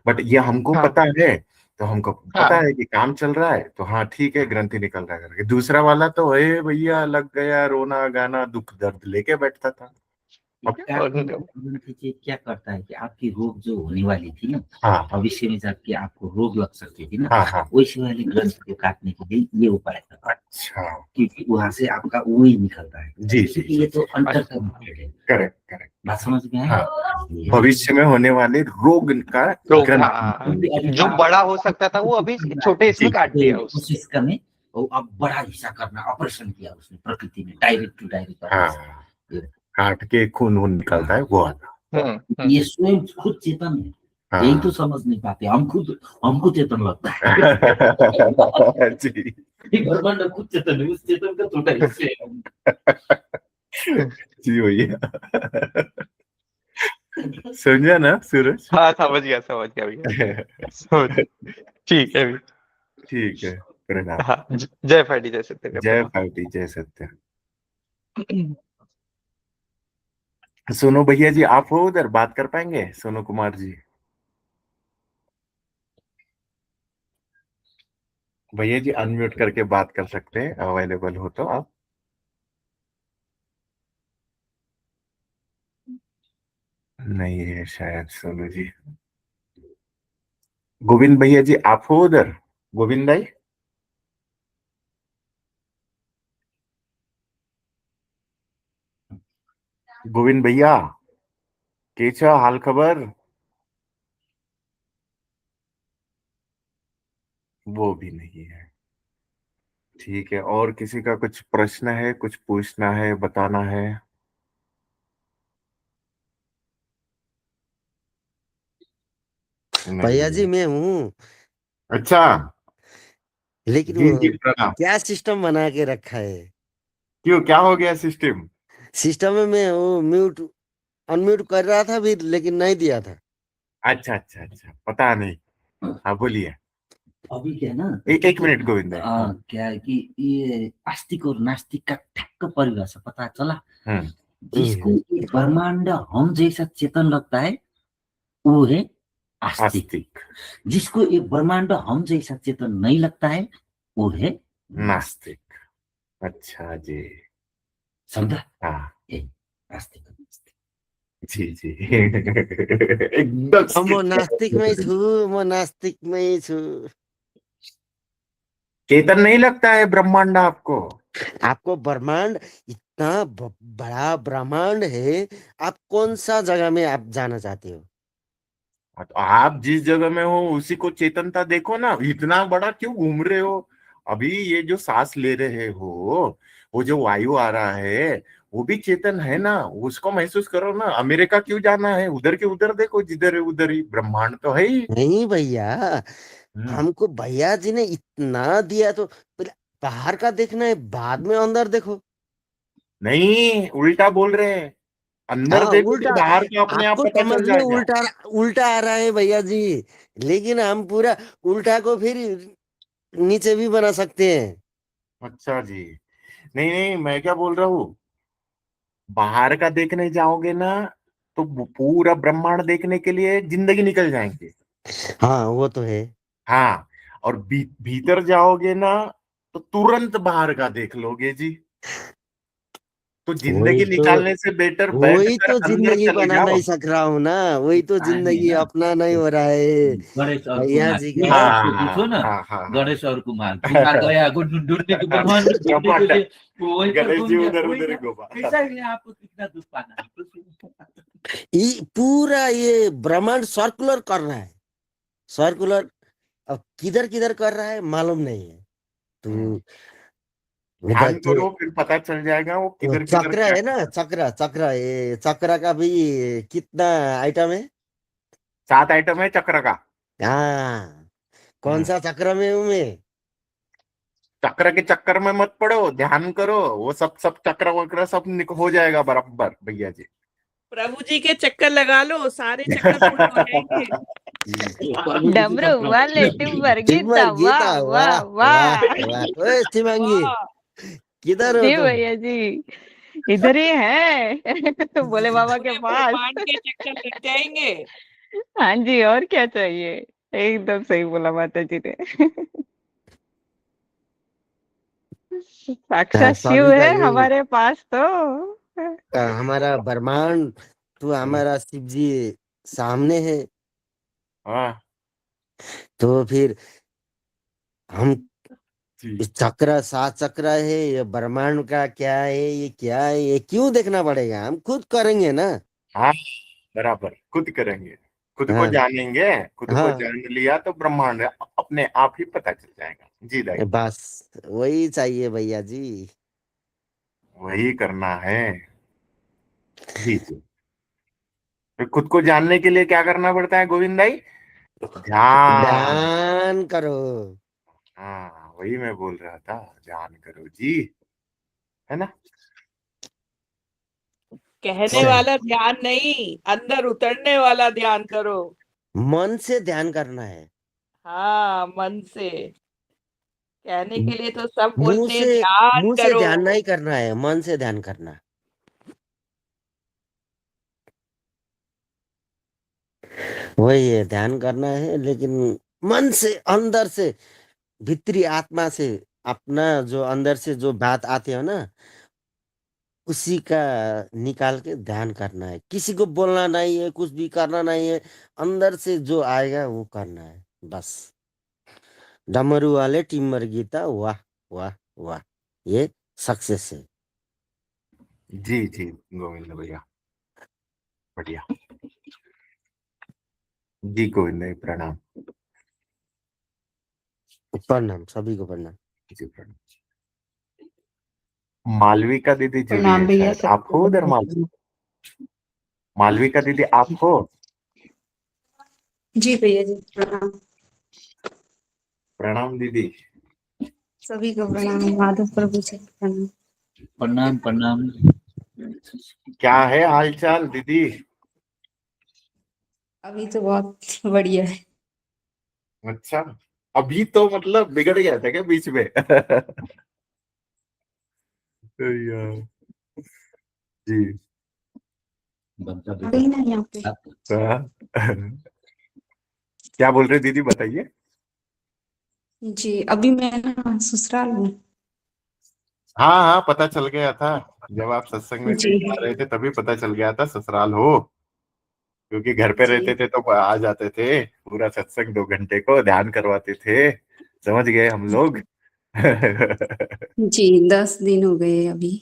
बट ये हमको हाँ पता है, तो हमको पता हाँ। है कि काम चल रहा है तो हाँ ठीक है ग्रंथि निकल रहा है करके। दूसरा वाला तो हे भैया लग गया, रोना गाना दुख दर्द लेके बैठता था। अब क्या कीजिए, क्या करता है कि आपकी रोग जो होने वाली थी ना, हाँ भविष्य में जाके आपको रोग लग सकती थी ना, हाँ हाँ। वैसे वाले ग्रंथ को काटने के लिए ये उपाय करता है, अच्छा। क्योंकि वहां से आपका वो ही निकलता है। जी जी क्योंकि जी। ये तो अंतर का मामला है। Correct correct. बात समझ में आया? हाँ, ये है। भविष्य में होने वाले रोग का रोग, हाँ, ग्रंथि। जो बड़ा हो सकता था वो अभी छोटे जी इसमें काट दिया उस। कोशिश करने और अब बड़ा हिस्सा करना, ऑपरेशन किया उसने प्रकृति में, डायरेक्ट टू डायरेक्ट ऑपरेशन। हाँ, काट के खून वून निकलता है वो वाला। ये स्वयं खुद चेतन है, हाँ। यही तो समझ नहीं पाते हमको चेतन लगता है। जी ब्रह्मांड खुद चेतन है, उस चेतन का छोटा हिस्से है हम। जी भैया। समझा ना सूरज? हाँ समझ गया भैया, समझ। ठीक है भैया। ठीक है, प्रणाम। हाँ जय फाइडी, जय सत्य, जय प्रणाम। फाइटी, जय सत्य। सोनू भैया जी आप हो उधर, बात कर पाएंगे? सोनू कुमार जी, भैया जी अनम्यूट करके बात कर सकते हैं, अवेलेबल हो तो आप। नहीं है शायद सोनू जी। गोविंद भैया जी आप हो उधर? गोविंद भाई, गोविंद भैया कैसा हाल खबर? वो भी नहीं है। ठीक है, और किसी का कुछ प्रश्न है, कुछ पूछना है, बताना है? भैया नहीं जी है। मैं हूँ, अच्छा। लेकिन जी जी वो प्रणाम। क्या सिस्टम बना के रखा है? क्यों, क्या हो गया सिस्टम? सिस्टम में मैं वो म्यूट अनम्यूट कर रहा था भी, लेकिन नहीं दिया था। अच्छा अच्छा अच्छा, पता नहीं। हाँ बोलिए। अभी क्या है ना, एक मिनट गोविंद भाई। क्या है कि ये आस्तिक और नास्तिक का ठक्क परिभाषा पता चला। जिसको ये ब्रह्मांड हम जैसा चेतन लगता है वो है आस्तिक। जिसको ये ब्रह्मांड हम जैसा चेतन नहीं लगता है वो है नास्तिक। अच्छा जी, समझा? हाँ आस्तिक जी जी। एकदम म नास्तिक में छु, म नास्तिक में छु। चेतन नहीं लगता है ब्रह्मांड आपको? आपको ब्रह्मांड इतना बड़ा ब्रह्मांड है, आप कौन सा जगह में आप जाना चाहते हो? तो आप जिस जगह में हो उसी को चेतनता देखो ना, इतना बड़ा क्यों घूम रहे हो? अभी ये जो सांस ले रहे हो, वो जो वायु आ रहा है, वो भी चेतन है ना, उसको महसूस करो ना। अमेरिका क्यों जाना है? उधर के उधर देखो, जिधर है उधर ही ब्रह्मांड तो है ही। नहीं भैया, हम्म। हमको भैया जी ने इतना दिया तो पहले बाहर का देखना है, बाद में अंदर देखो। नहीं, उल्टा बोल रहे हैं। अंदर हाँ देखोगे, उल्टा, बाहर का अपने आप आपको पता समझ चल में जाएगा। उल्टा उल्टा आ रहा है भैया जी, लेकिन हम पूरा उल्टा को फिर नीचे भी बना सकते हैं। अच्छा जी। नहीं नहीं, मैं क्या बोल रहा हूँ, बाहर का देखने जाओगे ना तो पूरा ब्रह्मांड देखने के लिए जिंदगी निकल जाएंगे। हाँ वो तो है। हाँ। और भीतर जाओगे ना तो तुरंत बाहर का देख लोगे जी। तो वही जिंदगी तो निकालने से बेटर वही बैठकर तो अंदर जिंदगी चले बना जाओ। नहीं सक रहा हूँ ना, वही तो टाइम है जिंदगी ना। अपना नहीं हो रहा है गणेश और भैया कुमार, जी ये का। बात को हाँ पूछो ना। हाँ हाँ हाँ। गणेश और कुमार, कुमार गया ढूंढने को ब्रह्मांड में ढूंढने के ब्रह्मांड, लिए, वो वहीं पर गणेश घूम जी गया, उधर वही उधर ना। घूमा। ऐसा ही है, आपको कितना दुख पाना है। ये पूरा ये ब्रह्मांड सर्कुलर कर रहा है, सर्कुलर। अब किधर किधर कर रहा है मालूम नहीं है। तो ध्यान उधर करो, फिर पता चल जाएगा वो वो किधर किधर चक्र क्या है ना, कर। चक्र चक्र, ये चक्र का भी कितना आइटम है। 7 आइटम है चक्र का। हाँ, कौन हम्म। सा चक्र में हूँ मैं? चक्र के चक्कर में मत पड़ो, ध्यान करो, वो सब चक्र वक्र सब हो जाएगा बराबर भैया जी। प्रभु जी के चक्कर लगा लो, सारे चक्कर पूरे हो जाएंगे। प्रभु जी की डमरू तो प्रभु वाले टिम्बर गीता, टिम्बर गीता, वाह वाह वाह वाह वाह। वाह। ओए शिवांगी, वाह। किधर हो जी तुम? भैया जी, इधर ही है। भोले बाबा के पूरे पास। ब्रह्मांड के चक्कर लग जाएंगे। हाँ जी, और क्या चाहिए। एकदम सही बोला माता जी ने। हाँ, साक्षात शिव सभी का है यही। हमारे पास तो। हमारा ब्रह्मांड तो हमारा शिव जी सामने है। हाँ तो फिर हम जी। इस चक्र, 7 चक्र है, ये ब्रह्मांड का क्या है, ये क्या है, ये क्यों देखना पड़ेगा, हम खुद करेंगे ना। हाँ बराबर, खुद करेंगे, खुद को हाँ जानेंगे। खुद को हाँ, जान लिया तो ब्रह्मांड अपने आप ही पता चल जाएगा जी। दाई बस वही चाहिए भैया जी। वही करना है जी जी। फिर खुद को जानने के लिए क्या करना पड़ता है गोविंद भाई? ध्यान। ध्यान करो। हाँ वही मैं बोल रहा था, ध्यान करो जी, है ना। कहने सही, वाला ध्यान नहीं, अंदर उतरने वाला ध्यान करो। मन से ध्यान करना है। हाँ, मन से। कहने के लिए तो सब मुंह बोलते हैं से ध्यान मुंह से करो। ध्यान नहीं करना है, मन से ध्यान करना। वही है, ध्यान करना है, लेकिन मन से, अंदर से, भीतरी आत्मा से, अपना जो अंदर से जो बात आते हो ना, उसी का निकाल के ध्यान करना है। किसी को बोलना नहीं है, कुछ भी करना नहीं है, अंदर से जो आएगा वो करना है बस। डमरू वाले टिम्बर गीता, वाह वाह वाह, ये सक्सेस है। जी जी गोविंद भैया, बढ़िया। जी गोविंद भाई प्रणाम। प्रणाम, सभी को प्रणाम। जी प्रणाम। मालविका दीदी जुड़ी प्रणाम है भैया, शायद, आप सबको हो उधर? बहुत प्रणाम। मालविका दीदी आप हो? जी भैया जी, प्रणाम। प्रणाम दीदी। सभी को प्रणाम, माधव प्रभु जी को प्रणाम। प्रणाम प्रणाम। क्या है हाल चाल दीदी? अभी तो बहुत बढ़िया है। अच्छा, अभी तो मतलब बिगड़ गया था क्या बीच में? यार, जी। बनता बेटा। अभी ना यहाँ पे। हाँ। क्या बोल रहे दीदी, बताइए। जी, अभी मैं ना ससुराल हूँ। हाँ हाँ, पता चल गया था, जब आप सत्संग में जी कहीं आ रहे थे तभी पता चल गया था ससुराल हो। क्योंकि घर पे रहते जी थे तो आ जाते थे, पूरा सत्संग 2 घंटे को ध्यान करवाते थे, समझ गए हम लोग। जी 10 दिन हो गए अभी।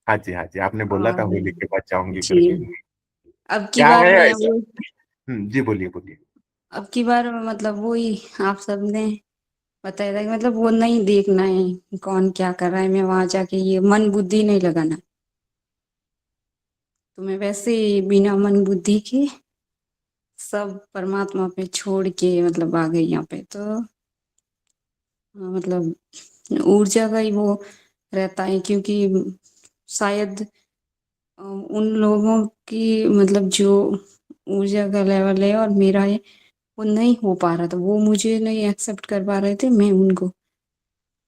हाँ जी, हाँ जी, आपने बोला था और होली के बाद जाऊंगी जी करके। अब की क्या बार है मैं ऐसा? वो जी बोलिए बोलिए। अब की बार मतलब वही आप सबने बताया था कि मतलब वो नहीं देखना है कौन क्या कर रहा है, मैं वहां जाके ये मन बुद्धि नहीं लगाना। तो मैं वैसे ही बिना मन बुद्धि के सब परमात्मा पे छोड़ के मतलब आ गई यहाँ पे। तो मतलब ऊर्जा का ही वो रहता है, क्योंकि शायद उन लोगों की मतलब जो ऊर्जा का लेवल है और मेरा है वो नहीं हो पा रहा था, वो मुझे नहीं एक्सेप्ट कर पा रहे थे, मैं उनको।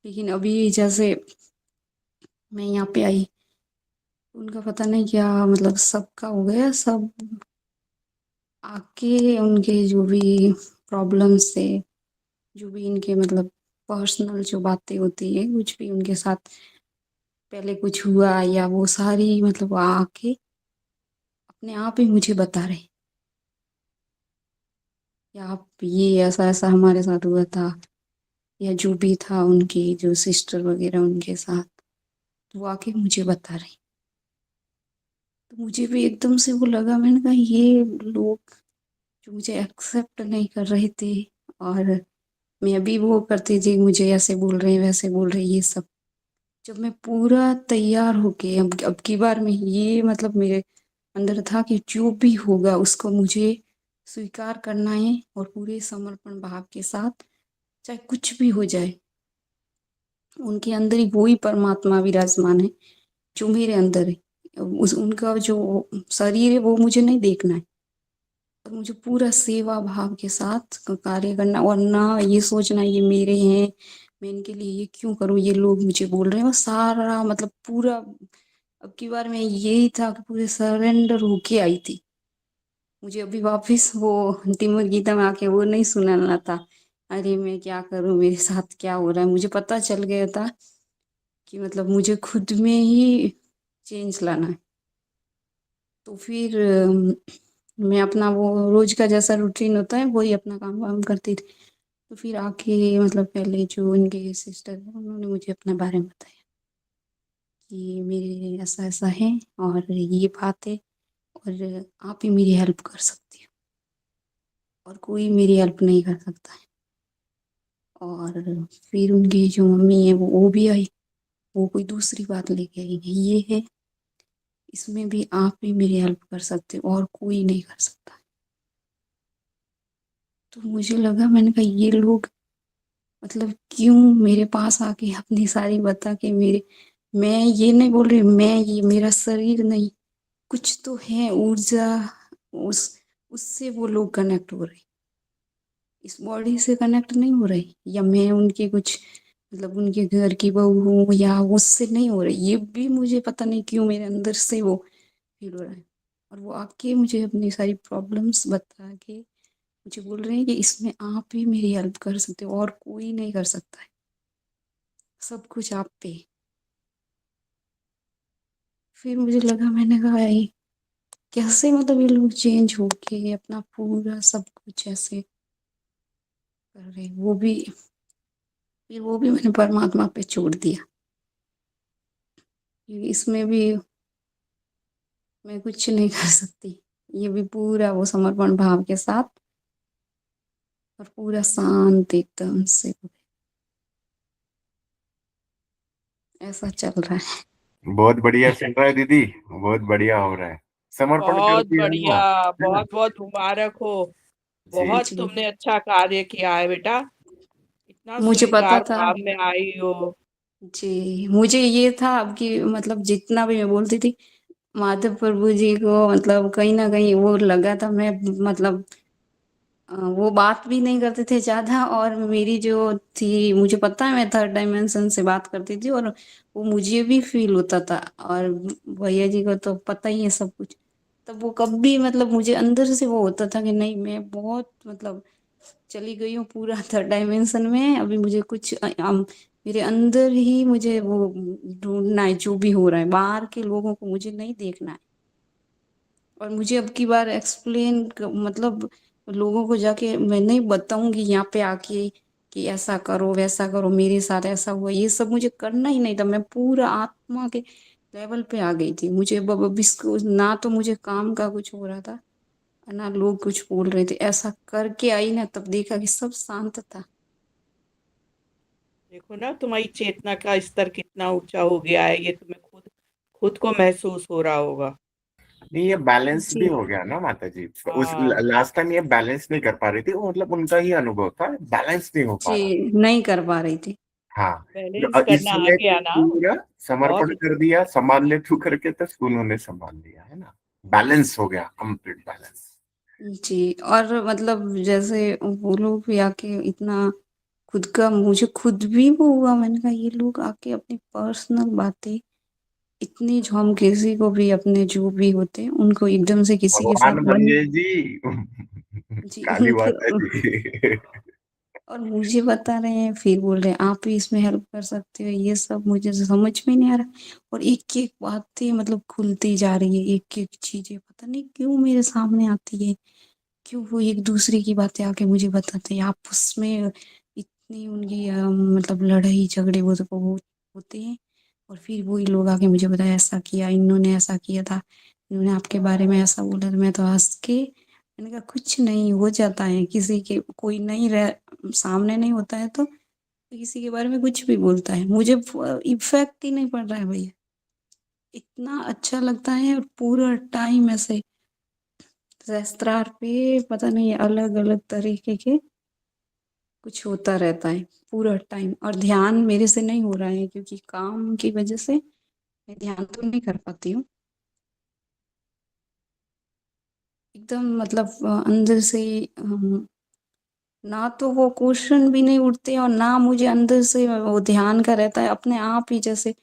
लेकिन अभी जैसे मैं यहाँ पे आई, उनका पता नहीं क्या मतलब सबका हो गया, सब आके उनके जो भी प्रॉब्लम्स थे, जो भी इनके मतलब पर्सनल जो बातें होती है, कुछ भी उनके साथ पहले कुछ हुआ या वो सारी मतलब आके अपने आप ही मुझे बता रहे या आप ये ऐसा ऐसा हमारे साथ हुआ था, या जो भी था उनकी जो सिस्टर वगैरह उनके साथ, तो वो आके मुझे बता रहे। तो मुझे भी एकदम से वो लगा, मैंने कहा ये लोग जो मुझे एक्सेप्ट नहीं कर रहे थे, और मैं अभी वो करती थी मुझे ऐसे बोल रहे हैं वैसे बोल रहे हैं, ये सब जब मैं पूरा तैयार होके अब की बार में ये मतलब मेरे अंदर था कि जो भी होगा उसको मुझे स्वीकार करना है, और पूरे समर्पण भाव के साथ चाहे कुछ भी हो जाए। उनके अंदर ही वही परमात्मा विराजमान है जो मेरे अंदर है। उस उनका जो शरीर है वो मुझे नहीं देखना है, और मुझे पूरा सेवा भाव के साथ कार्य करना, और ना ये सोचना ये मेरे हैं, मैं इनके लिए ये क्यों करूं, ये लोग मुझे बोल रहे हैं। वो सारा मतलब पूरा अब की बार में यही था कि पूरे सरेंडर होके आई थी। मुझे अभी वापस वो तिमोर गीता में आके वो नहीं सुनाना था, अरे मैं क्या करूं, मेरे साथ क्या हो रहा है। मुझे पता चल गया था कि मतलब मुझे खुद में ही चेंज लाना है। तो फिर मैं अपना वो रोज का जैसा रूटीन होता है वही अपना काम वाम करती थी। तो फिर आके मतलब पहले जो उनके सिस्टर है उन्होंने मुझे अपने बारे में बताया कि मेरे ऐसा ऐसा है और ये बात है, और आप ही मेरी हेल्प कर सकती हो, और कोई मेरी हेल्प नहीं कर सकता है। और फिर उनकी जो मम्मी है वो भी आई, वो कोई दूसरी बात लेके आई, ये है इसमें भी आप ही मेरी हेल्प कर सकते हो और कोई नहीं कर सकता। तो मुझे लगा, मैंने कहा ये लोग मतलब क्यों मेरे पास आके अपनी सारी बता के मेरे, मैं ये नहीं बोल रही मैं ये मेरा शरीर नहीं, कुछ तो है ऊर्जा, उस उससे वो लोग कनेक्ट हो रहे, इस बॉडी से कनेक्ट नहीं हो रही, या मैं उनके कुछ मतलब उनके घर की बहू हूँ या उससे नहीं हो रही, ये भी मुझे पता नहीं क्यों मेरे अंदर से वो फील हो रहा है। और वो आके मुझे अपनी सारी प्रॉब्लम्स बता के मुझे बोल रहे हैं कि इसमें आप ही मेरी हेल्प कर सकते हो और कोई नहीं कर सकता है, सब कुछ आप पे। फिर मुझे लगा, मैंने कहा ये कैसे मतलब ये लोग चेंज होके अपना पूरा सब कुछ ऐसे कर रहे हैं। वो भी फिर वो भी मैंने परमात्मा पे छोड़ दिया, क्योंकि इसमें भी मैं कुछ नहीं कर सकती। ये भी पूरा वो समर्पण भाव के साथ और पूरा शांत एकदम से ऐसा चल रहा है। बहुत बढ़िया चल रहा है दीदी, बहुत बढ़िया हो रहा है। समर्पण बहुत करती है ना, बढ़िया, है ना? बहुत बहुत मुबारक हो। जी बहुत जी तुमने अच्छा कार्य किया है बेटा, इतना मुझे पता स्वीकार था। भाव में आई हो। जी मुझे ये था अब कि मतलब जितना भी मैं बोलती थी माधव प्रभु जी को मतलब कहीं ना कहीं वो लगा था, मैं मतलब वो बात भी नहीं करते थे ज्यादा, और मेरी जो थी मुझे पता है मैं थर्ड डायमेंशन से बात करती थी, और वो मुझे भी फील होता था, और भैया जी को तो पता ही है सब कुछ। तब वो कभी मतलब मुझे अंदर से वो होता था कि नहीं मैं बहुत मतलब चली गई हूँ पूरा थर्ड डायमेंशन में, अभी मुझे कुछ मेरे अंदर ही मुझे वो ढूंढना है, जो भी हो रहा है बाहर के लोगों को मुझे नहीं देखना है। और मुझे अब की बार एक्सप्लेन मतलब लोगों को जाके मैं नहीं बताऊंगी यहाँ पे आके कि ऐसा करो वैसा करो, मेरे साथ ऐसा हुआ, ये सब मुझे करना ही नहीं था। मैं पूरा आत्मा के लेवल पे आ गई थी। मुझे ना तो मुझे काम का कुछ हो रहा था, ना लोग कुछ बोल रहे थे। ऐसा करके आई ना, तब देखा कि सब शांत था। देखो ना तुम्हारी चेतना का स्तर कितना ऊंचा हो गया है, ये तुम्हें खुद खुद को महसूस हो रहा होगा। नहीं, ये बैलेंस भी जी हो गया ना माता जी। उस हाँ, लास्ट टाइम ये बैलेंस नहीं कर पा रही थी वो, मतलब उनका ही अनुभव था, बैलेंस नहीं हो पा जी, रहा। नहीं कर पा रही थी। हाँ। बैलेंस इस करना आ समय गया तो ना, पूरा बहुत समर्पण कर दिया, संभाल ले तू करके, तो उन्होंने संभाल लिया है ना। बैलेंस हो गया, कंप्लीट बैलेंस। जी, और मतलब जैसे वो लोग भी आके इतना खुद का, मुझे खुद भी वो हुआ, मैंने कहा ये लोग आके अपनी पर्सनल बातें इतनी, जो हम किसी को भी अपने जो भी होते हैं उनको एकदम से किसी के साथ भगवान बनिए जी। जी काली माता उनको जी। और मुझे बता रहे हैं, फिर बोल रहे हैं आप ही इसमें हेल्प कर सकते हो। ये सब मुझे तो समझ में नहीं आ रहा। और एक एक बातें मतलब खुलती जा रही है, एक एक चीजें पता नहीं क्यों मेरे सामने आती है, क्यों वो एक दूसरे की बातें आके मुझे बताते हैं। आपस में इतनी उनकी मतलब लड़ाई झगड़े वो होते हैं। और फिर वही लोग आके मुझे बताया ऐसा किया, इन्होंने ऐसा किया था, इन्होंने आपके बारे में ऐसा बोला। तो मैं तो हंस के मैंने कहा कुछ नहीं, हो जाता है, किसी के कोई नहीं रह सामने नहीं होता है तो किसी के बारे में कुछ भी बोलता है। मुझे इफेक्ट ही नहीं पड़ रहा है भैया, इतना अच्छा लगता है। और पूरा टाइम ऐसे सहस्त्रार पे पता नहीं अलग अलग तरीके के कुछ होता रहता है पूरा टाइम। और ध्यान मेरे से नहीं हो रहा है क्योंकि काम की वजह से मैं ध्यान तो नहीं कर पाती हूँ एकदम। मतलब अंदर से ना तो वो क्वेश्चन भी नहीं उठते और ना मुझे अंदर से वो ध्यान का रहता है। अपने आप ही जैसे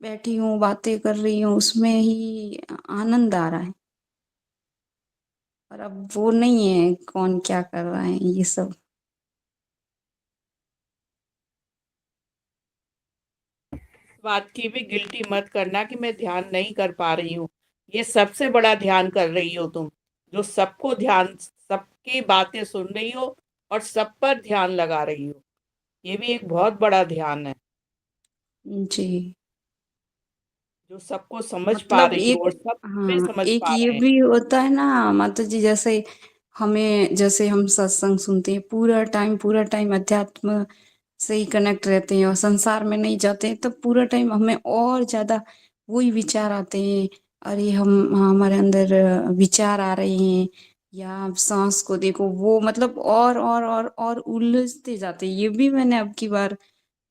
बैठी हूँ बातें कर रही हूँ, उसमें ही आनंद आ रहा है। और अब वो नहीं है कौन क्या कर रहा है ये सब। इस बात की भी गिल्टी मत करना कि मैं ध्यान नहीं कर पा रही हूँ। ये सबसे बड़ा ध्यान कर रही हो तुम, जो सबको ध्यान, सबकी बातें सुन रही हो और सब पर ध्यान लगा रही हो। ये भी एक बहुत बड़ा ध्यान है, जी, जो सबको समझ पा मतलब रही हो एक, और सब तुम्हें हाँ समझ एक पा ये रहे हैं। भी होता है ना माता जी, जैसे हमें, जैसे हम सत्संग सुनते हैं पूरा टाइम अध्यात्म से ही कनेक्ट रहते हैं और संसार में नहीं जाते हैं, तो पूरा टाइम हमें और ज्यादा वही विचार आते हैं। अरे हम हमारे अंदर विचार आ रहे हैं, या सांस को देखो, वो मतलब और उलझते जाते हैं। ये भी मैंने अब की बार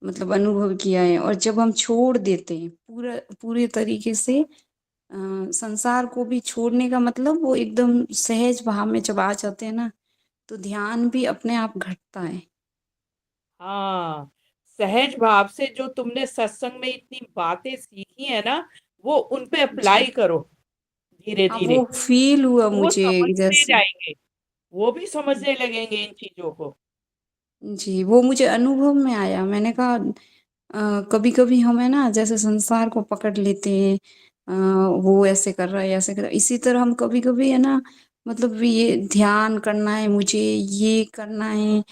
मतलब अनुभव किया है। और जब हम छोड़ देते हैं पूरे तरीके से संसार को भी छोड़ने का मतलब, वो एकदम सहज भाव में जब आ जाते हैं ना, तो ध्यान भी अपने आप घटता है। हाँ, सहज भाव से जो तुमने सत्संग में इतनी बातें सीखी है ना, वो उन पे जी अप्लाई करो धीरे हाँ, धीरे। वो फील हुआ वो मुझे समझते जैसे। जाएंगे, वो भी समझने लगेंगे इन चीजों को। जी, वो मुझे अनुभव में आया। मैंने कहा कभी कभी हम है ना जैसे संसार को पकड़ लेते हैं, वो ऐसे कर रहा है ऐसे कर रहा है, इसी तरह हम कभी कभी है ना, मतलब ये ध्यान करना है मुझे, ये करना है,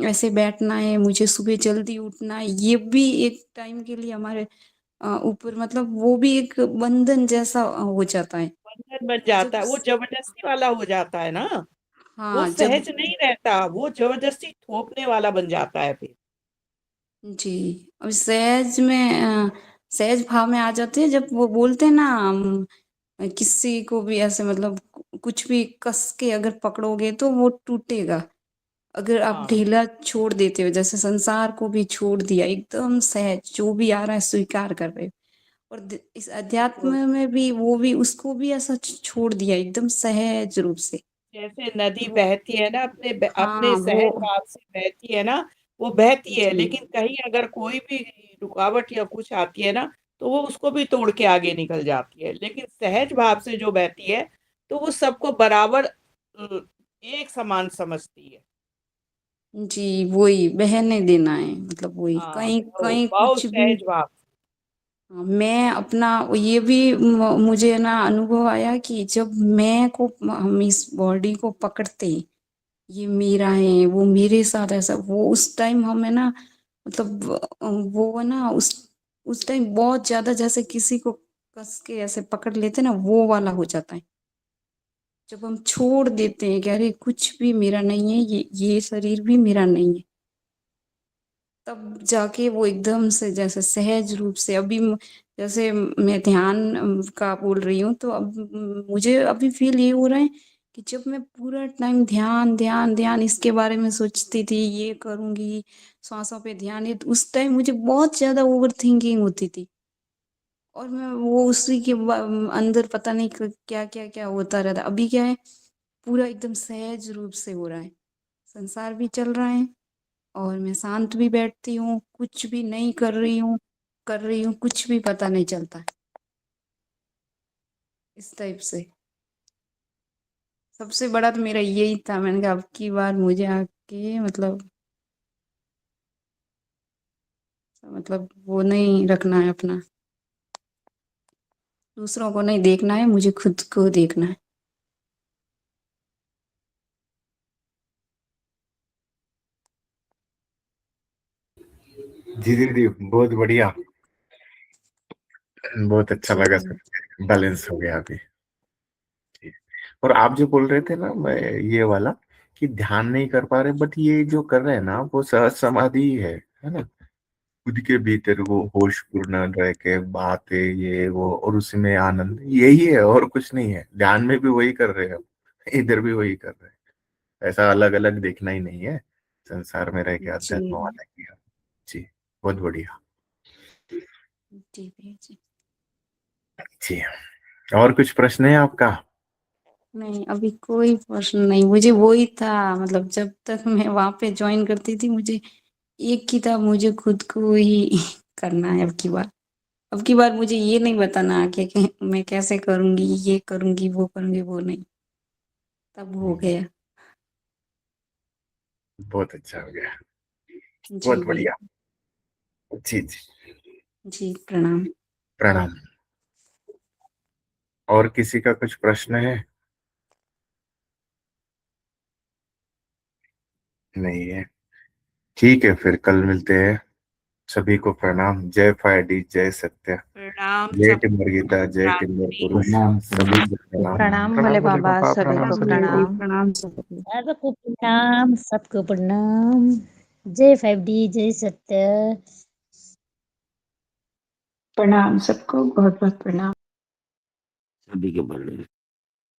ऐसे बैठना है मुझे, सुबह जल्दी उठना है, ये भी एक टाइम के लिए हमारे ऊपर मतलब वो भी एक बंधन जैसा हो जाता है। बंधन बन और जब जाता है, वो जबरदस्ती वाला हो जाता है ना। वो हाँ जब सहज नहीं रहता, वो जबरदस्ती थोपने वाला बन जाता है फिर। जी, अब सहज में सहज भाव में आ जाते हैं जब वो बोलते हैं ना, किसी को भी ऐसे मतलब कुछ भी कस के अगर पकड़ोगे तो वो टूटेगा। अगर आप हाँ, ढीला छोड़ देते हो, जैसे संसार को भी छोड़ दिया एकदम सहज, जो भी आ रहा है स्वीकार कर रहे हो। और इस तो अध्यात्म में भी वो भी उसको भी ऐसा छोड़ दिया एकदम सहज रूप से। जैसे नदी तो वो बहती है ना, अपने हाँ वो सहज भाव से बहती है ना, वो बहती है, जी लेकिन कहीं अगर कोई भी रुकावट या कुछ आती है ना, तो वो उसको भी तोड़ के आगे निकल जाती है। लेकिन सहज भाव से जो बहती है, तो वो सबको बराबर एक समान समझती है। जी, वही बहने देना है, मतलब वही हाँ, कहीं बहो कहीं बहुत कुछ भी। सहज भाव। हाँ, मैं अपना ये भी मुझे ना अनुभव आया कि जब मैं को हम इस बॉडी को पकड़ते हैं, ये मेरा है, वो मेरे साथ ऐसा, वो उस टाइम हमें ना मतलब वो ना उस टाइम बहुत ज्यादा जैसे किसी को कस के ऐसे पकड़ लेते ना, वो वाला हो जाता है। जब हम छोड़ देते हैं कि अरे कुछ भी मेरा नहीं है, ये शरीर भी मेरा नहीं है, तब जाके वो एकदम से जैसे सहज रूप से अभी जैसे मैं ध्यान का बोल रही हूँ, तो अब मुझे अभी फील ये हो रहा है कि जब मैं पूरा टाइम ध्यान ध्यान ध्यान इसके बारे में सोचती थी, ये करूंगी, सांसों पे ध्यान है, तो उस टाइम मुझे बहुत ज्यादा ओवर थिंकिंग होती थी, और मैं वो उसी के अंदर पता नहीं क्या क्या क्या होता रहता। अभी क्या है, पूरा एकदम सहज रूप से हो रहा है, संसार भी चल रहा है और मैं शांत भी बैठती हूँ, कुछ भी नहीं कर रही हूँ, कुछ भी पता नहीं चलता, इस टाइप से। सबसे बड़ा तो मेरा यही था, मैंने कहा अब की बार मुझे आके मतलब वो नहीं रखना है अपना, दूसरों को नहीं देखना है, मुझे खुद को देखना है। जी दीदी, बहुत बढ़िया, बहुत अच्छा जी लगा, सब बैलेंस हो गया अभी। और आप जो बोल रहे थे ना, मैं ये वाला कि ध्यान नहीं कर पा रहे, बट ये जो कर रहे हैं ना वो सहज समाधि ही है ना। खुद के भीतर वो होश पूर्ण रह के बातें ये वो, और उसमें आनंद, यही है और कुछ नहीं है। ध्यान में भी वही कर रहे हो, इधर भी वही कर रहे हैं। ऐसा अलग अलग देखना ही नहीं है, संसार में रह के जी अध्यात्म वाला किया। जी, बहुत बढ़िया। जी भैया जी। जी, और कुछ प्रश्न है आपका? नहीं, अभी कोई प्रश्न नहीं, मुझे वही था, मतलब जब तक मैं वहां पे ज्वाइन करती थी, मुझे एक किताब मुझे खुद को ही करना है। अब की बार मुझे ये नहीं बताना कि मैं कैसे करूंगी, ये करूंगी, वो नहीं, तब हो गया। बहुत अच्छा हो गया, जी बहुत बढ़िया। भैया जी जी, जी, प्रणाम। प्रणाम। और किसी का कुछ प्रश्न है? नहीं है, ठीक है, फिर कल मिलते हैं। सभी को प्रणाम। जय फायडी, जय सत्य, प्रणाम जय सबको। टिम्बर गीता, जय टिम्बर क्रांति। पुरुष, सभी को प्रणाम। प्रणाम प्रणाम भोले भोले बाबा, बाबा, सभी प्रणाम को सभी को। प्रणाम। प्रणाम सबको। सबको प्रणाम, सबको प्रणाम। जय 5D, जय सत्य। प्रणाम सबको, बहुत बहुत प्रणाम। सभी के बड़े